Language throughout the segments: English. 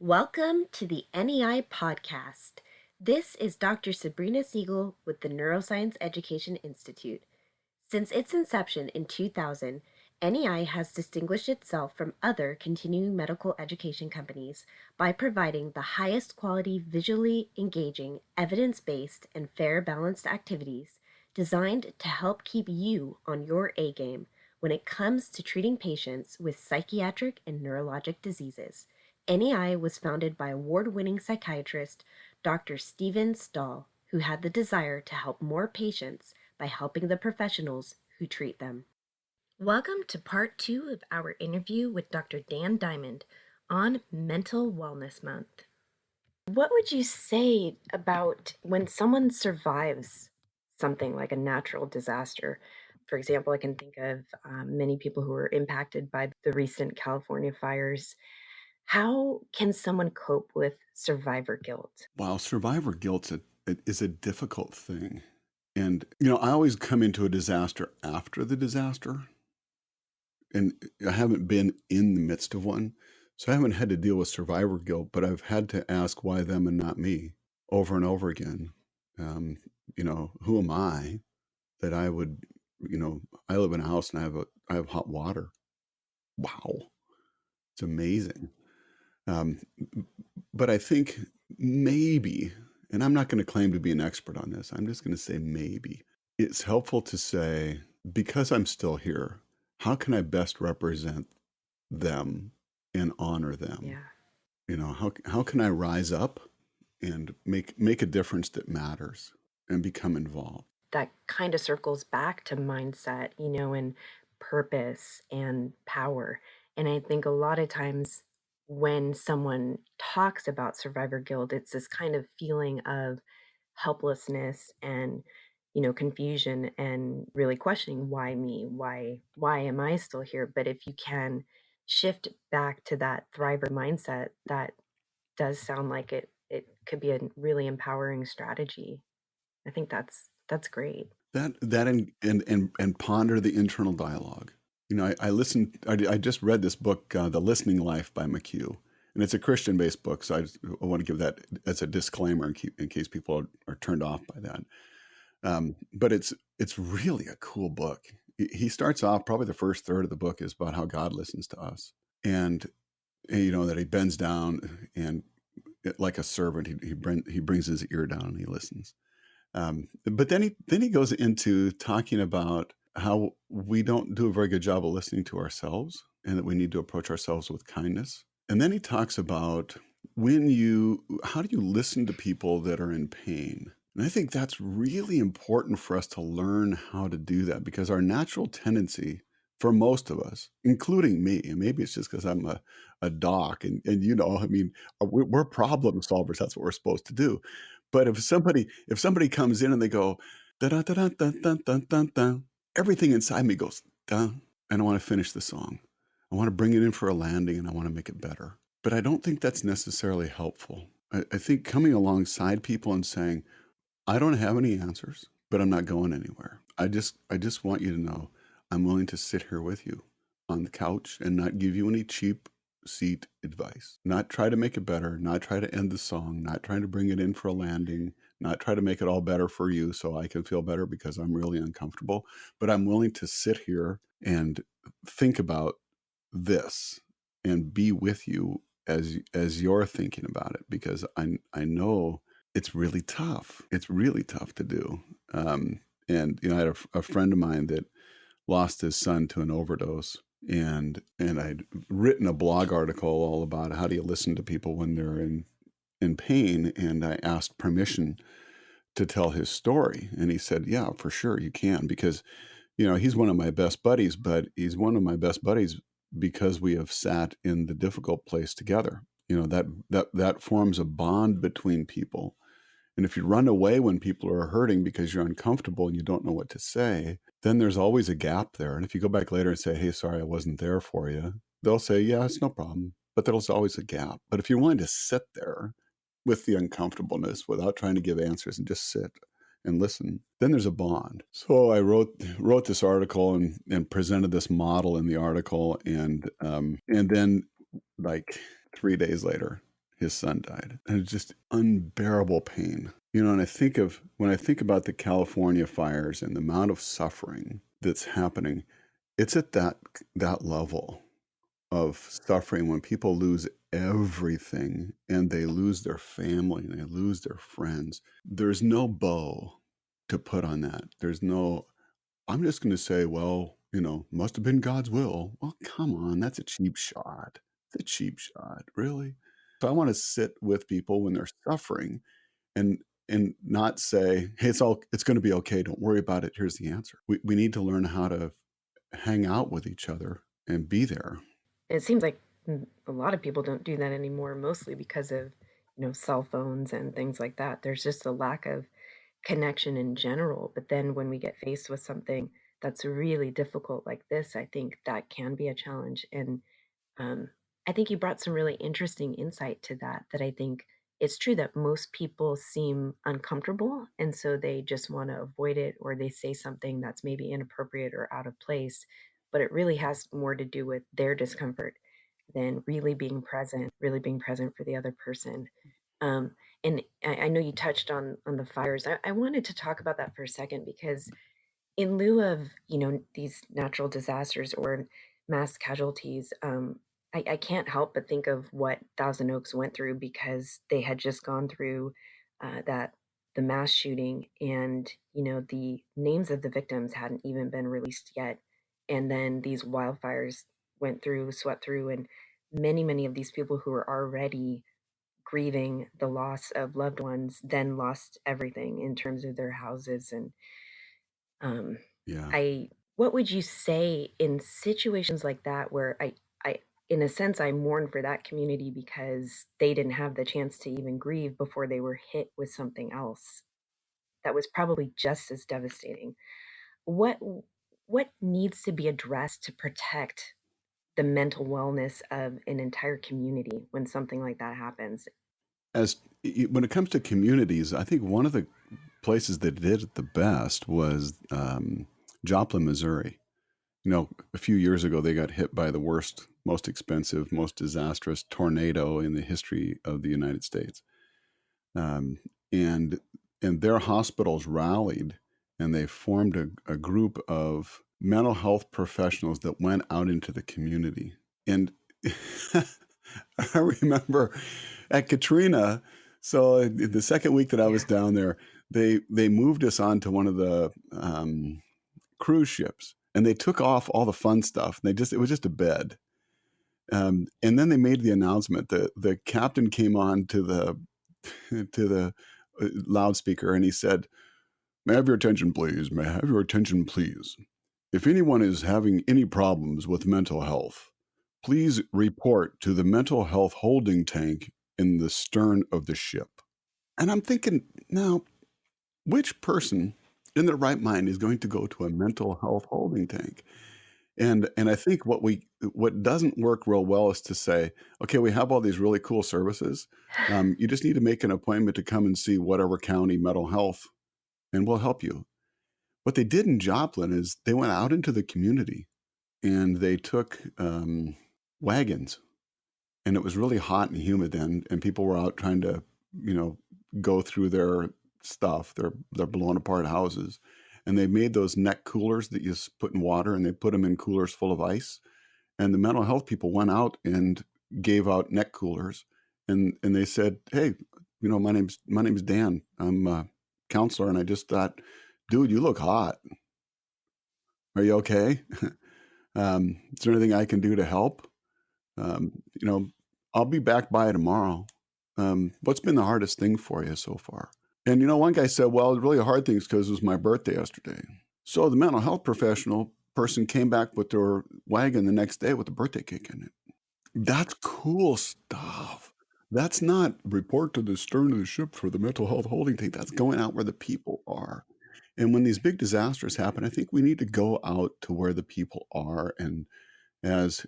Welcome to the NEI podcast. This is Dr. Sabrina Siegel with the Neuroscience Education Institute. Since its inception in 2000, NEI has distinguished itself from other continuing medical education companies by providing the highest quality, visually engaging, evidence-based, and fair balanced activities designed to help keep you on your A game when it comes to treating patients with psychiatric and neurologic diseases. NEI was founded by award-winning psychiatrist Dr. Steven Stahl, who had the desire to help more patients by helping the professionals who treat them. Welcome to part 2 of our interview with Dr. Dan Diamond on Mental Wellness Month. What would you say about when someone survives something like a natural disaster? For example, I can think of many people who were impacted by the recent California fires. How can someone cope with survivor guilt? Wow, survivor guilt is a difficult thing. And, I always come into a disaster after the disaster. And I haven't been in the midst of one. So I haven't had to deal with survivor guilt, but I've had to ask why them and not me over and over again. Who am I that I would, I live in a house and I have hot water. Wow. It's amazing. But I think maybe, and I'm not going to claim to be an expert on this, I'm just going to say maybe, it's helpful to say, because I'm still here, how can I best represent them and honor them? Yeah. How can I rise up and make a difference that matters and become involved? That kind of circles back to mindset, and purpose and power. And I think a lot of times when someone talks about survivor guilt, it's this kind of feeling of helplessness and confusion and really questioning why me, why am I still here? But if you can shift back to that thriver mindset, that does sound like it could be a really empowering strategy. I think that's great. That and ponder the internal dialogue. I just read this book, The Listening Life by McHugh, and it's a Christian-based book, so I want to give that as a disclaimer in case people are turned off by that. But it's really a cool book. He starts off, probably the first third of the book is about how God listens to us, and that he bends down and like a servant, he brings his ear down and he listens. But then he goes into talking about how we don't do a very good job of listening to ourselves and that we need to approach ourselves with kindness. And then he talks about how do you listen to people that are in pain? And I think that's really important for us to learn how to do that, because our natural tendency for most of us, including me, and maybe it's just because I'm a doc and we're problem solvers. That's what we're supposed to do. But if somebody comes in and they go, da da da da da da da da da, everything inside me goes, da, and I want to finish the song. I want to bring it in for a landing and I want to make it better. But I don't think that's necessarily helpful. I think coming alongside people and saying, I don't have any answers, but I'm not going anywhere. I just want you to know I'm willing to sit here with you on the couch and not give you any cheap seat advice, not try to make it better, not try to end the song, not trying to bring it in for a landing, not try to make it all better for you so I can feel better because I'm really uncomfortable, but I'm willing to sit here and think about this and be with you as you're thinking about it, because I know it's really tough. It's really tough to do. And I had a friend of mine that lost his son to an overdose, and I'd written a blog article all about how do you listen to people when they're in pain, and I asked permission to tell his story, and he said, "Yeah, for sure you can," because he's one of my best buddies, but he's one of my best buddies because we have sat in the difficult place together. That forms a bond between people. And if you run away when people are hurting because you're uncomfortable and you don't know what to say, then there's always a gap there. And if you go back later and say, hey, sorry, I wasn't there for you, they'll say, yeah, it's no problem. But there's always a gap. But if you're willing to sit there with the uncomfortableness without trying to give answers and just sit and listen, then there's a bond. So I wrote this article and presented this model in the article. And then like 3 days later, his son died. And it's just unbearable pain. And when I think about the California fires and the amount of suffering that's happening, it's at that level of suffering when people lose everything and they lose their family and they lose their friends. There's no bow to put on that. I'm just going to say, well, must have been God's will. Well, come on, that's a cheap shot. It's a cheap shot, really. So I want to sit with people when they're suffering and not say, hey, it's going to be okay. Don't worry about it. Here's the answer. We need to learn how to hang out with each other and be there. It seems like a lot of people don't do that anymore, mostly because of, cell phones and things like that. There's just a lack of connection in general. But then when we get faced with something that's really difficult like this, I think that can be a challenge. And um, I think you brought some really interesting insight to that. That I think it's true that most people seem uncomfortable. And so they just want to avoid it, or they say something that's maybe inappropriate or out of place. But it really has more to do with their discomfort than really being present for the other person. Um, and I know you touched on the fires. I wanted to talk about that for a second because in lieu of, these natural disasters or mass casualties, I can't help but think of what Thousand Oaks went through because they had just gone through that the mass shooting, and the names of the victims hadn't even been released yet, and then these wildfires swept through, and many of these people who were already grieving the loss of loved ones then lost everything in terms of their houses. And um, Yeah. I what would you say in situations like that where in a sense I mourn for that community because they didn't have the chance to even grieve before they were hit with something else that was probably just as devastating. What what needs to be addressed to protect the mental wellness of an entire community when something like that happens? When it comes to communities, I think one of the places that did it the best was Joplin, Missouri. A few years ago, they got hit by the worst, most expensive, most disastrous tornado in the history of the United States. Um, and their hospitals rallied and they formed a group of mental health professionals that went out into the community. And I remember at Katrina, so the second week that I was Yeah. down there, they moved us onto one of the cruise ships, and they took off all the fun stuff. It was just a bed, and then they made the announcement that the captain came on to the to the loudspeaker, and he said, "May I have your attention, please? May I have your attention, please? If anyone is having any problems with mental health, please report to the mental health holding tank in the stern of the ship." And I'm thinking, now, which person in their right mind is going to go to a mental health holding tank? And I think what doesn't work real well is to say, okay, we have all these really cool services. You just need to make an appointment to come and see whatever county mental health, and we'll help you. What they did in Joplin is they went out into the community and they took wagons, and it was really hot and humid then, and people were out trying to, you know, go through their stuff, their blown apart houses, and they made those neck coolers that you put in water, and they put them in coolers full of ice, and the mental health people went out and gave out neck coolers, and they said, hey, my name's Dan, I'm a counselor, and I just thought, dude, you look hot, are you okay? Is there anything I can do to help? um, you know I'll be back by tomorrow. What's been the hardest thing for you so far? And one guy said, well, the really hard thing is because it was my birthday yesterday. So the mental health professional person came back with their wagon the next day with a birthday cake in it. That's cool stuff. That's not report to the stern of the ship for the mental health holding tank. That's going out where the people are. And when these big disasters happen, I think we need to go out to where the people are. And as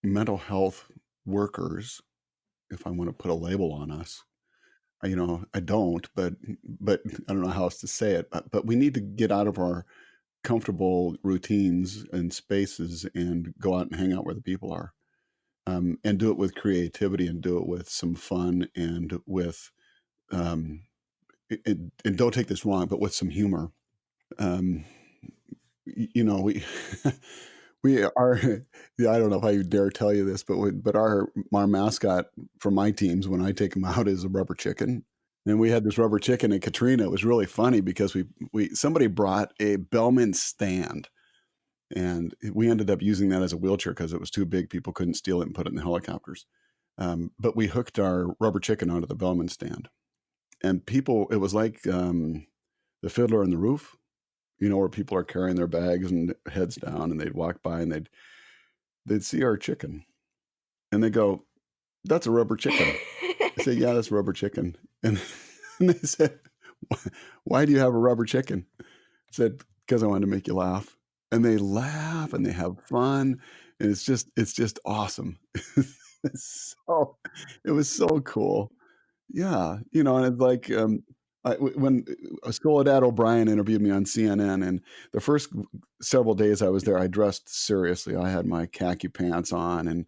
mental health workers, if I want to put a label on us, I don't, but I don't know how else to say it. But we need to get out of our comfortable routines and spaces and go out and hang out where the people are. and do it with creativity and do it with some fun and with um, and don't take this wrong, but with some humor. Um, we we are. Yeah, I don't know if I dare tell you this, but our mascot for my teams when I take them out is a rubber chicken. And we had this rubber chicken in Katrina. It was really funny because we somebody brought a Bellman stand, and we ended up using that as a wheelchair because it was too big. People couldn't steal it and put it in the helicopters. But we hooked our rubber chicken onto the Bellman stand, and people. It was like the Fiddler on the Roof, where people are carrying their bags and heads down, and they'd walk by and they'd see our chicken, and they go, "That's a rubber chicken." I say, "Yeah, that's a rubber chicken," and, and they said, "Why do you have a rubber chicken?" I said, "Because I wanted to make you laugh." And they laugh and they have fun, and it's just awesome. So it was so cool. Yeah, and it's like, when Soledad O'Brien interviewed me on CNN, and the first several days I was there, I dressed seriously. I had my khaki pants on and,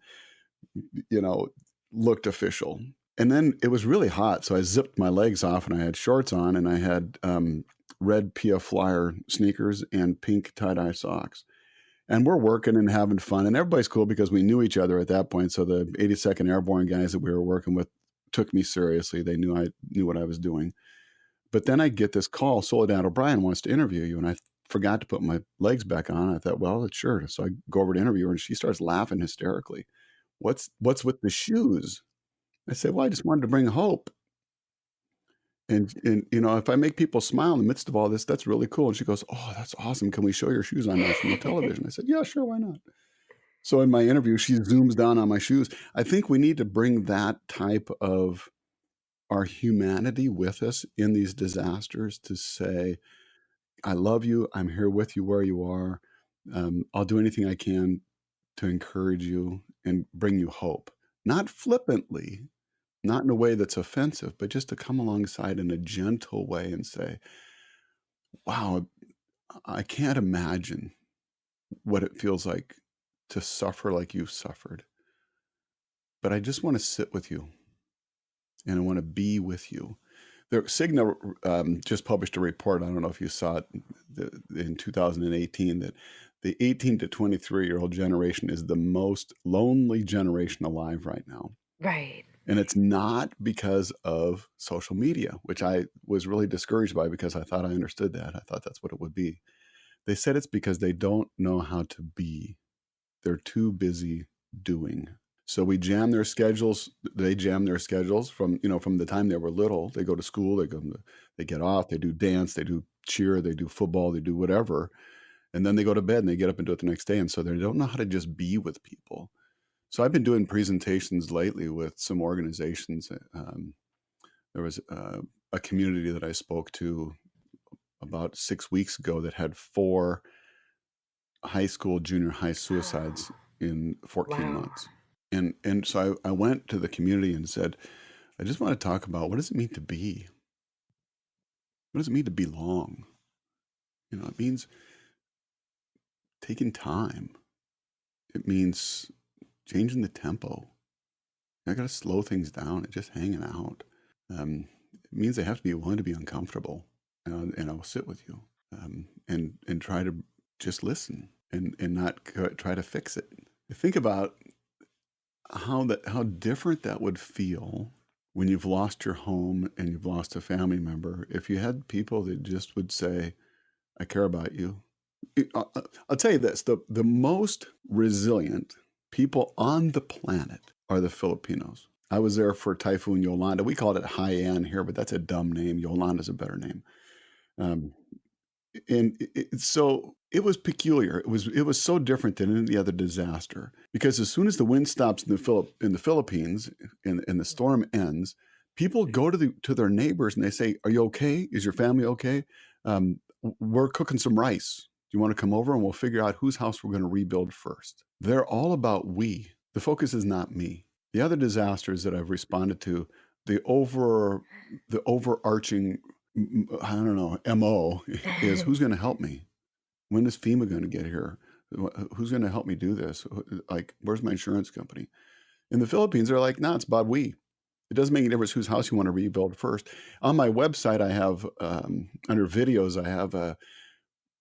you know, looked official. And then it was really hot, so I zipped my legs off and I had shorts on and I had red Pia Flyer sneakers and pink tie-dye socks. And we're working and having fun, and everybody's cool because we knew each other at that point. So the 82nd Airborne guys that we were working with took me seriously. They knew I knew what I was doing. But then I get this call, Soledad O'Brien wants to interview you, and I forgot to put my legs back on. I thought, well, sure. So I go over to interview her, and she starts laughing hysterically. What's with the shoes? I said, well, I just wanted to bring hope. And if I make people smile in the midst of all this, that's really cool. And she goes, oh, that's awesome. Can we show your shoes on national television? I said, yeah, sure, why not? So in my interview, she zooms down on my shoes. I think we need to bring that type of our humanity with us in these disasters to say, I love you. I'm here with you where you are. I'll do anything I can to encourage you and bring you hope. Not flippantly, not in a way that's offensive, but just to come alongside in a gentle way and say, wow, I can't imagine what it feels like to suffer like you've suffered. But I just want to sit with you and I want to be with you. Cigna just published a report. I don't know if you saw it in 2018 that the 18 to 23-year-old generation is the most lonely generation alive right now. Right. And it's not because of social media, which I was really discouraged by because I thought I understood that. I thought that's what it would be. They said it's because they don't know how to be. They're too busy doing. So we jam their schedules. They jam their schedules from the time they were little. They go to school. They get off. They do dance. They do cheer. They do football. They do whatever, and then they go to bed and they get up and do it the next day. And so they don't know how to just be with people. So I've been doing presentations lately with some organizations. There was a community that I spoke to about 6 weeks ago that had 4 high school, junior high suicides in 14 Wow. months. And so I went to the community and said, I just want to talk about what does it mean to be? What does it mean to belong? It means taking time. It means changing the tempo. I got to slow things down and just hanging out. It means I have to be willing to be uncomfortable, and I'll sit with you, and try to just listen and not try to fix it. Think about how different that would feel when you've lost your home and you've lost a family member. If you had people that just would say, "I care about you." I'll tell you this: the most resilient people on the planet are the Filipinos. I was there for Typhoon Yolanda. We called it Haiyan here, but that's a dumb name. Yolanda's a better name. Um, and so it was peculiar. It was so different than any other disaster because as soon as the wind stops in the Philippines and the storm ends, people go to their neighbors and they say, "Are you okay? Is your family okay? We're cooking some rice. Do you want to come over and we'll figure out whose house we're going to rebuild first?" They're all about we. The focus is not me. The other disasters that I've responded to, the overarching, I don't know, MO is who's going to help me? When is FEMA going to get here? Who's going to help me do this? Like, where's my insurance company? In the Philippines, they're like, "No, it's about we." It doesn't make any difference whose house you want to rebuild first. On my website, I have under videos, I have a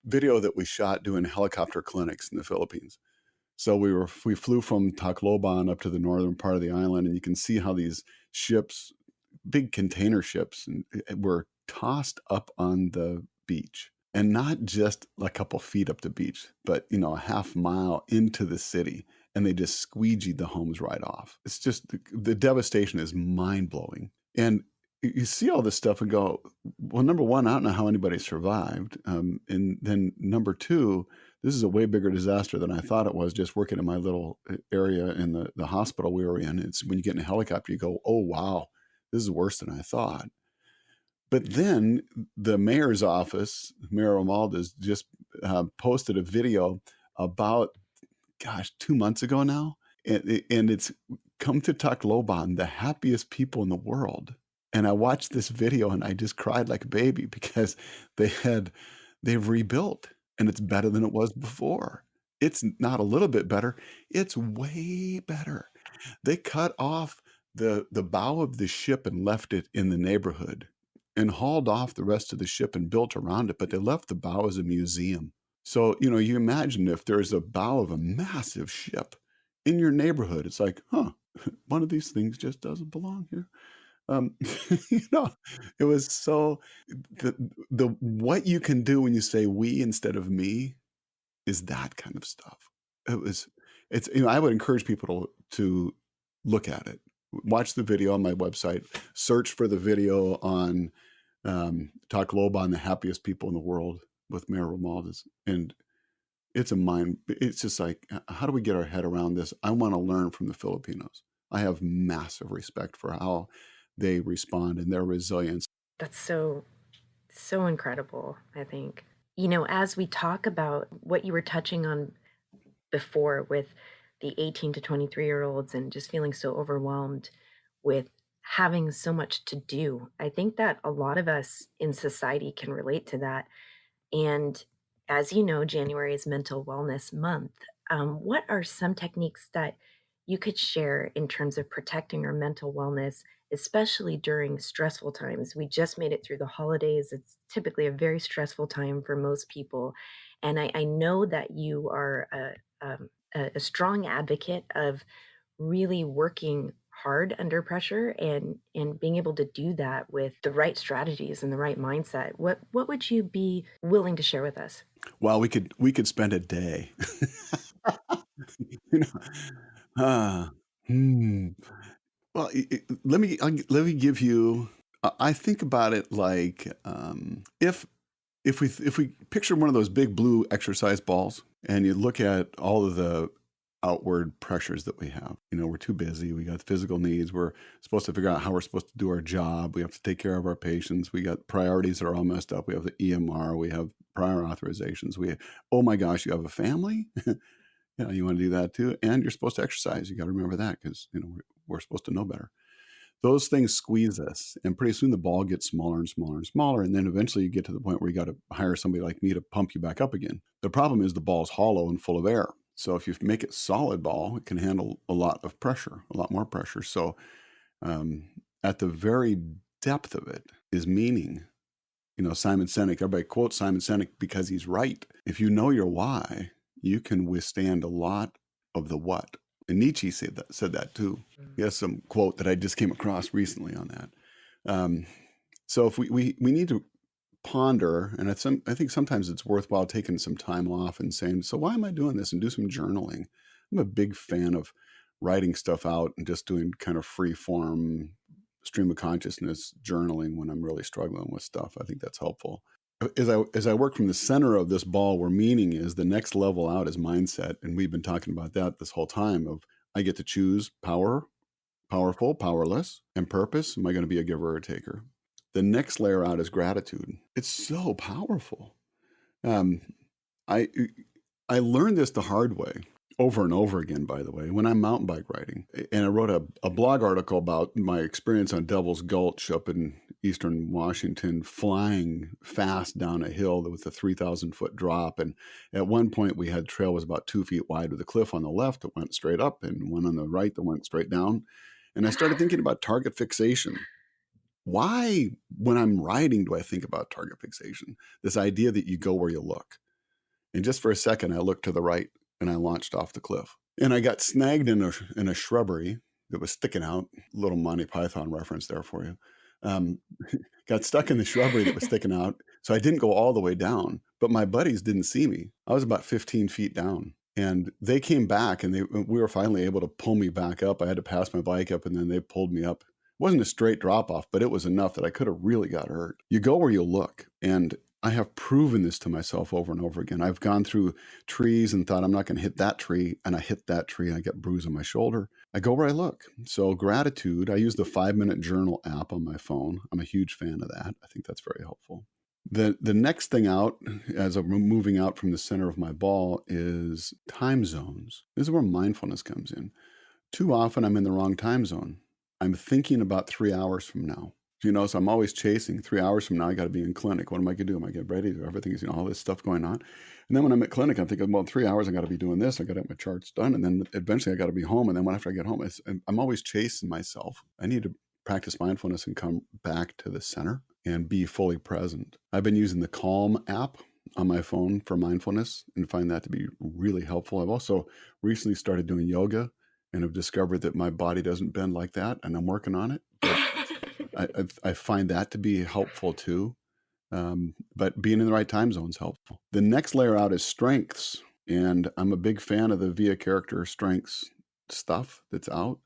video that we shot doing helicopter clinics in the Philippines. So we flew from Tacloban up to the northern part of the island, and you can see how these ships, big container ships, were tossed up on the beach, and not just a couple feet up the beach, but a half mile into the city, and they just squeegeed the homes right off. It's just the devastation is mind blowing, and you see all this stuff and go, well, number one, I don't know how anybody survived, and then number two, this is a way bigger disaster than I thought it was. Just working in my little area in the hospital we were in, it's when you get in a helicopter, you go, oh wow, this is worse than I thought. But then the mayor's office, Mayor Romualdez, just posted a video about, gosh, 2 months ago now. And it's come to Tacloban, the happiest people in the world. And I watched this video and I just cried like a baby because they've rebuilt and it's better than it was before. It's not a little bit better, it's way better. They cut off the bow of the ship and left it in the neighborhood and hauled off the rest of the ship and built around it, but they left the bow as a museum. So, you imagine if there's a bow of a massive ship in your neighborhood, it's like, huh, one of these things just doesn't belong here. Um, you know, it was so the what you can do when you say we instead of me is that kind of stuff. It was it's I would encourage people to look at it. Watch the video on my website, search for the video on Tacloban, the happiest people in the world with Mayor Romualdez. And it's just like, how do we get our head around this? I want to learn from the Filipinos. I have massive respect for how they respond and their resilience. That's so incredible, I think. As we talk about what you were touching on before with the 18 to 23-year-olds and just feeling so overwhelmed with having so much to do, I think that a lot of us in society can relate to that. And as you know, January is Mental Wellness Month. What are some techniques that you could share in terms of protecting our mental wellness, especially during stressful times? We just made it through the holidays. It's typically a very stressful time for most people. And I know that you are a strong advocate of really working hard under pressure and being able to do that with the right strategies and the right mindset. What would you be willing to share with us? Well, we could spend a day. you know, uh, hmm. Well, let me give you. I think about it like if we picture one of those big blue exercise balls and you look at all of the outward pressures that we have. We're too busy. We got physical needs. We're supposed to figure out how we're supposed to do our job. We have to take care of our patients. We got priorities that are all messed up. We have the EMR. We have prior authorizations. Oh my gosh, you have a family? You want to do that too. And you're supposed to exercise. You got to remember that because, we're supposed to know better. Those things squeeze us, and pretty soon the ball gets smaller and smaller and smaller, and then eventually you get to the point where you got to hire somebody like me to pump you back up again. The problem is the ball's hollow and full of air. So if you make it solid ball, it can handle a lot of pressure, a lot more pressure. So at the very depth of it is meaning. Simon Sinek, everybody quotes Simon Sinek because he's right. If you know your why, you can withstand a lot of the what. And Nietzsche said that too. He has some quote that I just came across recently on that. So if we need to ponder, and I think sometimes it's worthwhile taking some time off and saying, so why am I doing this? And do some journaling. I'm a big fan of writing stuff out and just doing kind of free form stream of consciousness journaling when I'm really struggling with stuff. I think that's helpful. As I work from the center of this ball where meaning is, the next level out is mindset. And we've been talking about that this whole time of I get to choose powerful, powerless, and purpose. Am I going to be a giver or a taker? The next layer out is gratitude. It's so powerful. Um, I I learned this the hard way. over and over again, by the way, when I'm mountain bike riding. And I wrote a blog article about my experience on Devil's Gulch up in eastern Washington, flying fast down a hill with a 3,000-foot drop. And at one point, we had trail was about 2 feet wide with a cliff on the left that went straight up and one on the right that went straight down. And I started thinking about target fixation. Why, when I'm riding, do I think about target fixation? This idea that you go where you look. And just for a second, I looked to the right and I launched off the cliff. And I got snagged in a shrubbery that was sticking out. Little Monty Python reference there for you. Um, got stuck in the shrubbery that was sticking out. So I didn't go all the way down, but my buddies didn't see me. I was about 15 feet down. And they came back and we were finally able to pull me back up. I had to pass my bike up and then they pulled me up. It wasn't a straight drop off, but it was enough that I could have really got hurt. You go where you look. And I have proven this to myself over and over again. I've gone through trees and thought I'm not going to hit that tree, and I hit that tree and I get bruise on my shoulder. I go where I look. So gratitude, I use the 5-minute journal app on my phone. I'm a huge fan of that. I think that's very helpful. The next thing out, as I'm moving out from the center of my ball, is time zones. This is where mindfulness comes in. Too often I'm in the wrong time zone. I'm thinking about 3 hours from now. So I'm always chasing 3 hours from now. I got to be in clinic. What am I going to do? Am I get ready? Everything's, all this stuff going on. And then when I'm at clinic, I'm thinking, well, 3 hours, I got to be doing this. I got to have my charts done. And then eventually I got to be home. And then after I get home, I'm always chasing myself. I need to practice mindfulness and come back to the center and be fully present. I've been using the Calm app on my phone for mindfulness and find that to be really helpful. I've also recently started doing yoga and have discovered that my body doesn't bend like that. And I'm working on it. But I find that to be helpful too. But being in the right time zone is helpful. The next layer out is strengths. And I'm a big fan of the Via Character Strengths stuff that's out.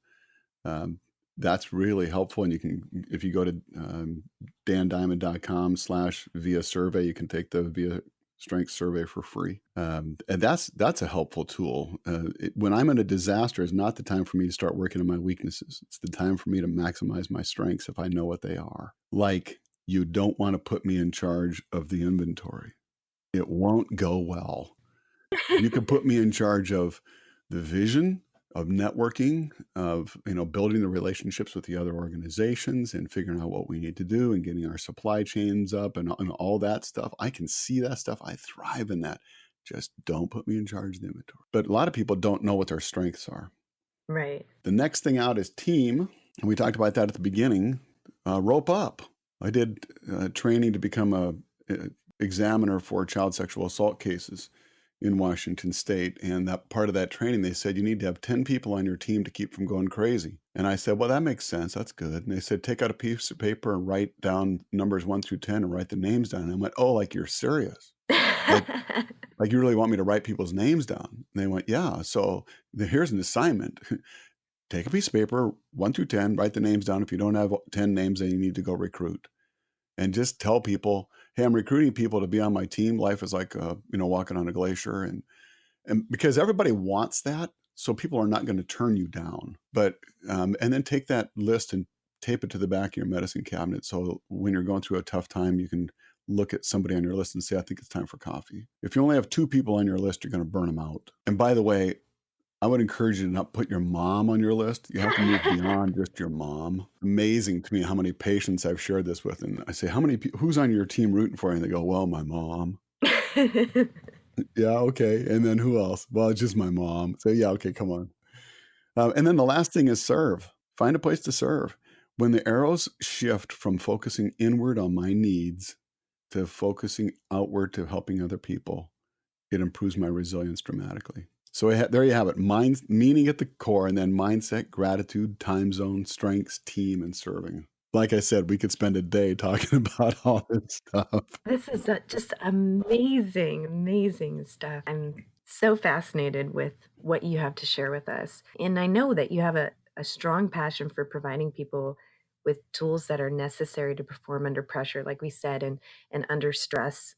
That's really helpful. And you can, if you go to dandiamond.com/Via survey, you can take the Via Strength survey for free. And that's a helpful tool. When I'm in a disaster, is not the time for me to start working on my weaknesses. It's the time for me to maximize my strengths if I know what they are. Like, you don't want to put me in charge of the inventory. It won't go well. You can put me in charge of the vision, of networking, of building the relationships with the other organizations and figuring out what we need to do and getting our supply chains up and all that stuff. I can see that stuff. I thrive in that. Just don't put me in charge of the inventory. But a lot of people don't know what their strengths are. Right. The next thing out is team. And we talked about that at the beginning. Rope up. I did training to become a examiner for child sexual assault cases in Washington State. And that part of that training, they said, you need to have 10 people on your team to keep from going crazy. And I said, well, that makes sense. That's good. And they said, take out a piece of paper and write down numbers 1 through 10 and write the names down. And I went, oh, like you're serious? Like you really want me to write people's names down? And they went, yeah. So here's an assignment. Take a piece of paper, 1 through 10, write the names down. If you don't have 10 names, then you need to go recruit. And just tell people, hey, I'm recruiting people to be on my team. Life is like, walking on a glacier. And because everybody wants that, so people are not going to turn you down. But, and then take that list and tape it to the back of your medicine cabinet. So when you're going through a tough time, you can look at somebody on your list and say, I think it's time for coffee. If you only have 2 people on your list, you're going to burn them out. And by the way, I would encourage you to not put your mom on your list. You have to move beyond just your mom. Amazing to me how many patients I've shared this with. And I say, who's on your team rooting for you? And they go, well, my mom. Yeah, okay. And then who else? Well, it's just my mom. So yeah, okay, come on. And then the last thing is serve. Find a place to serve. When the arrows shift from focusing inward on my needs to focusing outward to helping other people, it improves my resilience dramatically. So there you have it. Meaning at the core, and then mindset, gratitude, time zone, strengths, team, and serving. Like I said, we could spend a day talking about all this stuff. This is just amazing, amazing stuff. I'm so fascinated with what you have to share with us. And I know that you have a strong passion for providing people with tools that are necessary to perform under pressure, like we said, and under stress,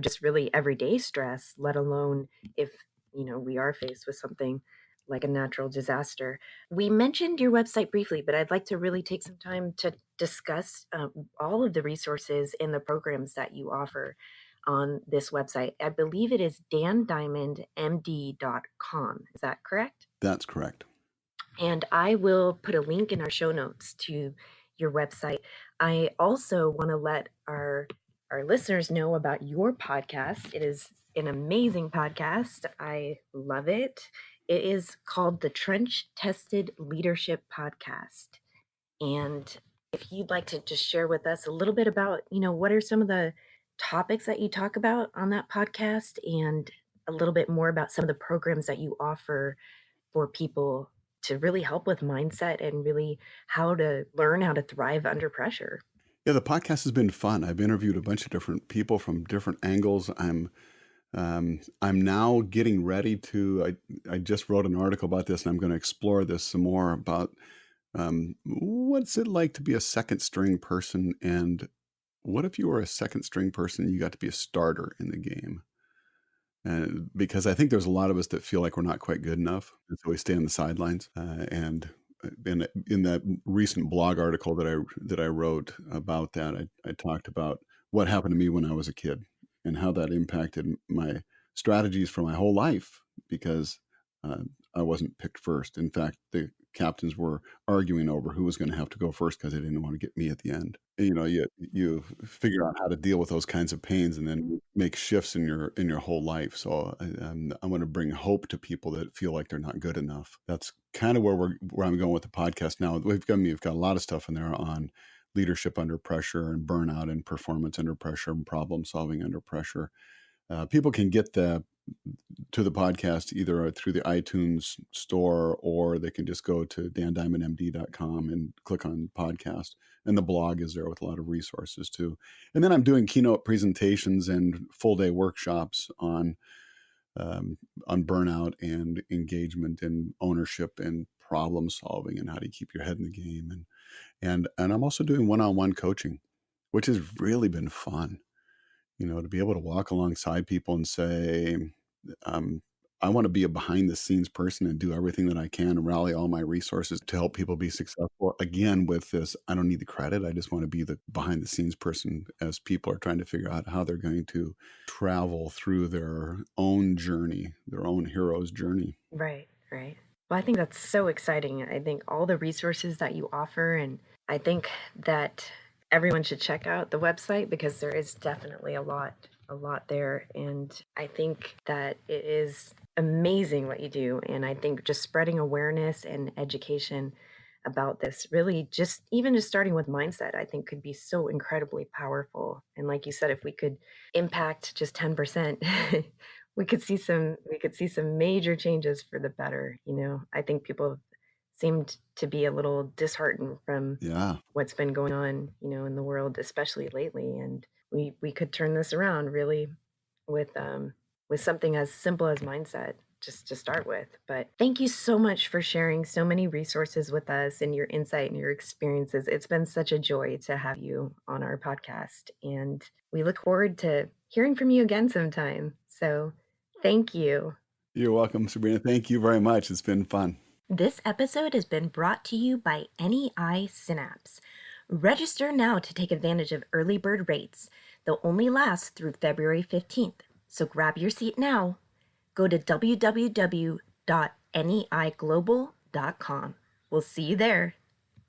just really everyday stress, let alone if, we are faced with something like a natural disaster. We mentioned your website briefly, but I'd like to really take some time to discuss all of the resources and the programs that you offer. on this website. I believe it is dandiamondmd.com. Is that correct? That's correct. And I will put a link in our show notes to your website. I also want to let our listeners know about your podcast. It is an amazing podcast. I love it. It is called the Trench Tested Leadership Podcast. And if you'd like to just share with us a little bit about, what are some of the topics that you talk about on that podcast, and a little bit more about some of the programs that you offer for people to really help with mindset and really how to learn how to thrive under pressure. Yeah, the podcast has been fun. I've interviewed a bunch of different people from different angles. I'm now getting ready to. I just wrote an article about this, and I'm going to explore this some more about what's it like to be a second string person, and what if you were a second string person and you got to be a starter in the game? And because I think there's a lot of us that feel like we're not quite good enough, and so we stay on the sidelines. And in that recent blog article that I wrote about that, I talked about what happened to me when I was a kid and how that impacted my strategies for my whole life because uh, I wasn't picked first. In fact, the captains were arguing over who was going to have to go first because they didn't want to get me at the end. You figure out how to deal with those kinds of pains and then make shifts in your whole life. So I want to bring hope to people that feel like they're not good enough. That's kind of where I'm going with the podcast now. We've got a lot of stuff in there on leadership under pressure and burnout and performance under pressure and problem solving under pressure. People can get to the podcast either through the iTunes store, or they can just go to dandiamondmd.com and click on podcast. And the blog is there with a lot of resources too. And then I'm doing keynote presentations and full day workshops on burnout and engagement and ownership and problem solving and how do you keep your head in the game. And I'm also doing one-on-one coaching, which has really been fun, to be able to walk alongside people and say, um, I want to be a behind the scenes person and do everything that I can and rally all my resources to help people be successful. Again, with this, I don't need the credit. I just want to be the behind the scenes person as people are trying to figure out how they're going to travel through their own journey, their own hero's journey. Right, right. Well, I think that's so exciting. I think all the resources that you offer, and I think that everyone should check out the website because there is definitely a lot there. And I think that it is amazing what you do. And I think just spreading awareness and education about this, really just starting with mindset, I think could be so incredibly powerful. And like you said, if we could impact just 10%, we could see some major changes for the better. I think people seemed to be a little disheartened from Yeah. what's been going on, in the world, especially lately. And we could turn this around really with something as simple as mindset, just to start with. But thank you so much for sharing so many resources with us and your insight and your experiences. It's been such a joy to have you on our podcast, and we look forward to hearing from you again sometime. So thank you. You're welcome, Sabrina. Thank you very much. It's been fun. This episode has been brought to you by NEI Synapse. Register now to take advantage of early bird rates. They'll only last through February 15th, so grab your seat now. Go to www.neiglobal.com. We'll see you there.